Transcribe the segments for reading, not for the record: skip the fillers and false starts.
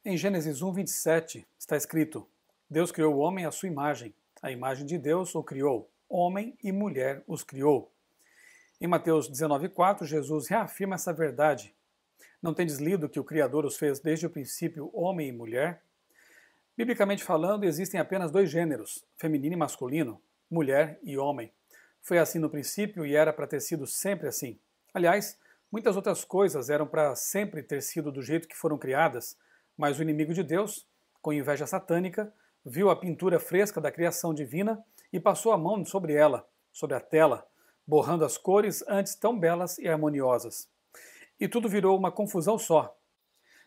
Em Gênesis 1:27 está escrito: Deus criou o homem à sua imagem, a imagem de Deus o criou, homem e mulher os criou. Em Mateus 19:4, Jesus reafirma essa verdade. Não tendes lido que o Criador os fez desde o princípio homem e mulher? Biblicamente falando, existem apenas dois gêneros, feminino e masculino, mulher e homem. Foi assim no princípio e era para ter sido sempre assim. Aliás, muitas outras coisas eram para sempre ter sido do jeito que foram criadas, mas o inimigo de Deus, com inveja satânica, viu a pintura fresca da criação divina e passou a mão sobre ela, sobre a tela, borrando as cores antes tão belas e harmoniosas. E tudo virou uma confusão só.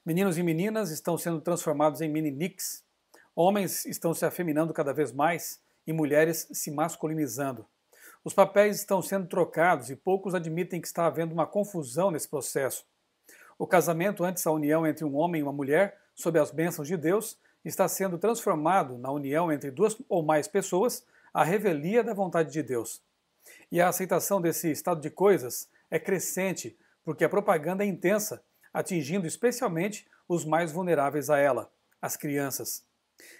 Meninos e meninas estão sendo transformados em meniniques, homens estão se afeminando cada vez mais e mulheres se masculinizando. Os papéis estão sendo trocados e poucos admitem que está havendo uma confusão nesse processo. O casamento, antes a união entre um homem e uma mulher, sob as bênçãos de Deus, está sendo transformado na união entre duas ou mais pessoas, a revelia da vontade de Deus. E a aceitação desse estado de coisas é crescente, porque a propaganda é intensa, atingindo especialmente os mais vulneráveis a ela, as crianças.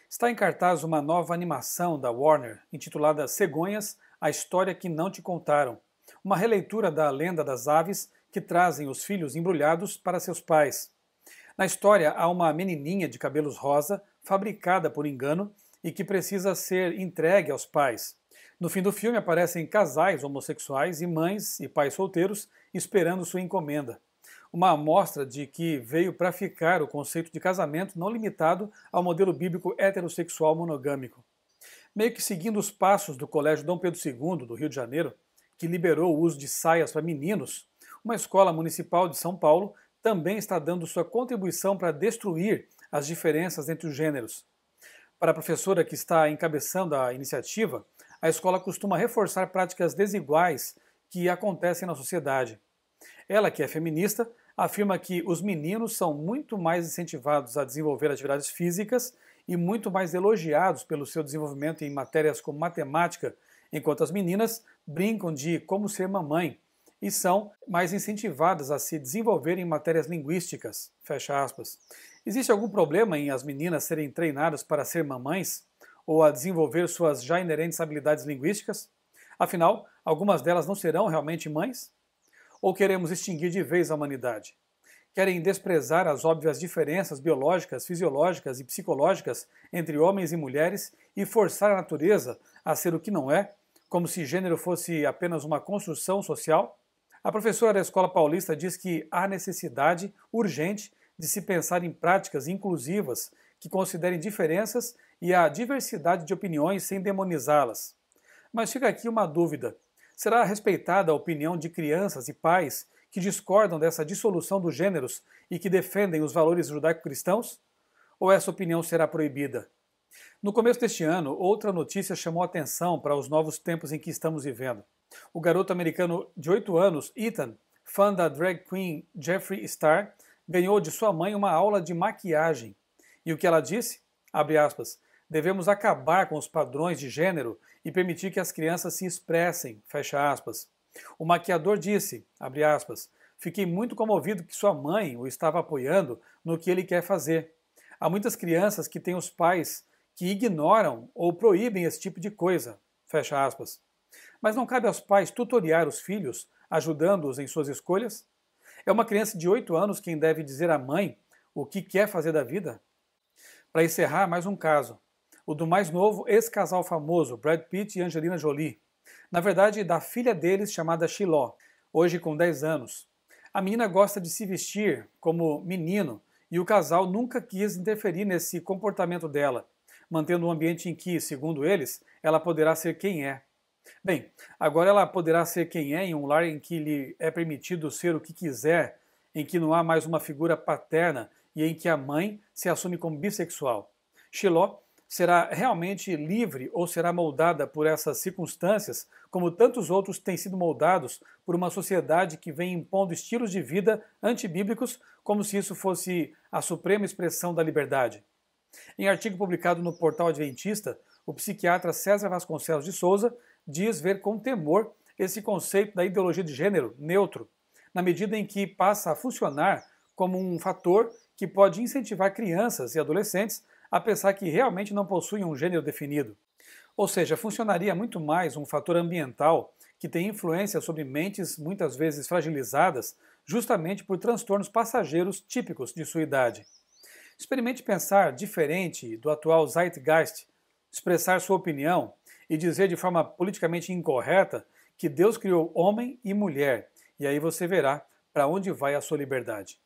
Está em cartaz uma nova animação da Warner, intitulada Cegonhas, a história que não te contaram, uma releitura da lenda das aves que trazem os filhos embrulhados para seus pais. Na história, há uma menininha de cabelos rosa, fabricada por engano, e que precisa ser entregue aos pais. No fim do filme aparecem casais homossexuais e mães e pais solteiros esperando sua encomenda. Uma amostra de que veio para ficar o conceito de casamento não limitado ao modelo bíblico heterossexual monogâmico. Meio que seguindo os passos do Colégio Dom Pedro II, do Rio de Janeiro, que liberou o uso de saias para meninos, uma escola municipal de São Paulo também está dando sua contribuição para destruir as diferenças entre os gêneros. Para a professora que está encabeçando a iniciativa, a escola costuma reforçar práticas desiguais que acontecem na sociedade. Ela, que é feminista, afirma que os meninos são muito mais incentivados a desenvolver atividades físicas e muito mais elogiados pelo seu desenvolvimento em matérias como matemática, enquanto as meninas brincam de como ser mamãe e são mais incentivadas a se desenvolver em matérias linguísticas. Fecha aspas. Existe algum problema em as meninas serem treinadas para ser mamães ou a desenvolver suas já inerentes habilidades linguísticas? Afinal, algumas delas não serão realmente mães? Ou queremos extinguir de vez a humanidade? Querem desprezar as óbvias diferenças biológicas, fisiológicas e psicológicas entre homens e mulheres e forçar a natureza a ser o que não é, como se gênero fosse apenas uma construção social? A professora da Escola Paulista diz que há necessidade urgente de se pensar em práticas inclusivas que considerem diferenças e a diversidade de opiniões sem demonizá-las. Mas fica aqui uma dúvida. Será respeitada a opinião de crianças e pais que discordam dessa dissolução dos gêneros e que defendem os valores judaico-cristãos? Ou essa opinião será proibida? No começo deste ano, outra notícia chamou a atenção para os novos tempos em que estamos vivendo. O garoto americano de 8 anos, Ethan, fã da drag queen Jeffree Star, ganhou de sua mãe uma aula de maquiagem. E o que ela disse? Abre aspas. Devemos acabar com os padrões de gênero e permitir que as crianças se expressem, fecha aspas. O maquiador disse, abre aspas, fiquei muito comovido que sua mãe o estava apoiando no que ele quer fazer. Há muitas crianças que têm os pais que ignoram ou proíbem esse tipo de coisa, fecha aspas. Mas não cabe aos pais tutoriar os filhos, ajudando-os em suas escolhas? É uma criança de 8 anos quem deve dizer à mãe o que quer fazer da vida? Para encerrar, mais um caso. O do mais novo ex-casal famoso, Brad Pitt e Angelina Jolie. Na verdade, da filha deles, chamada Shiloh, hoje com 10 anos. A menina gosta de se vestir como menino e o casal nunca quis interferir nesse comportamento dela, mantendo um ambiente em que, segundo eles, ela poderá ser quem é. Bem, agora ela poderá ser quem é em um lar em que lhe é permitido ser o que quiser, em que não há mais uma figura paterna e em que a mãe se assume como bissexual. Shiloh será realmente livre ou será moldada por essas circunstâncias, como tantos outros têm sido moldados por uma sociedade que vem impondo estilos de vida antibíblicos como se isso fosse a suprema expressão da liberdade? Em artigo publicado no Portal Adventista, o psiquiatra César Vasconcelos de Souza diz ver com temor esse conceito da ideologia de gênero neutro, na medida em que passa a funcionar como um fator que pode incentivar crianças e adolescentes a pensar que realmente não possuem um gênero definido. Ou seja, funcionaria muito mais um fator ambiental que tem influência sobre mentes muitas vezes fragilizadas justamente por transtornos passageiros típicos de sua idade. Experimente pensar diferente do atual zeitgeist, expressar sua opinião e dizer de forma politicamente incorreta que Deus criou homem e mulher, e aí você verá para onde vai a sua liberdade.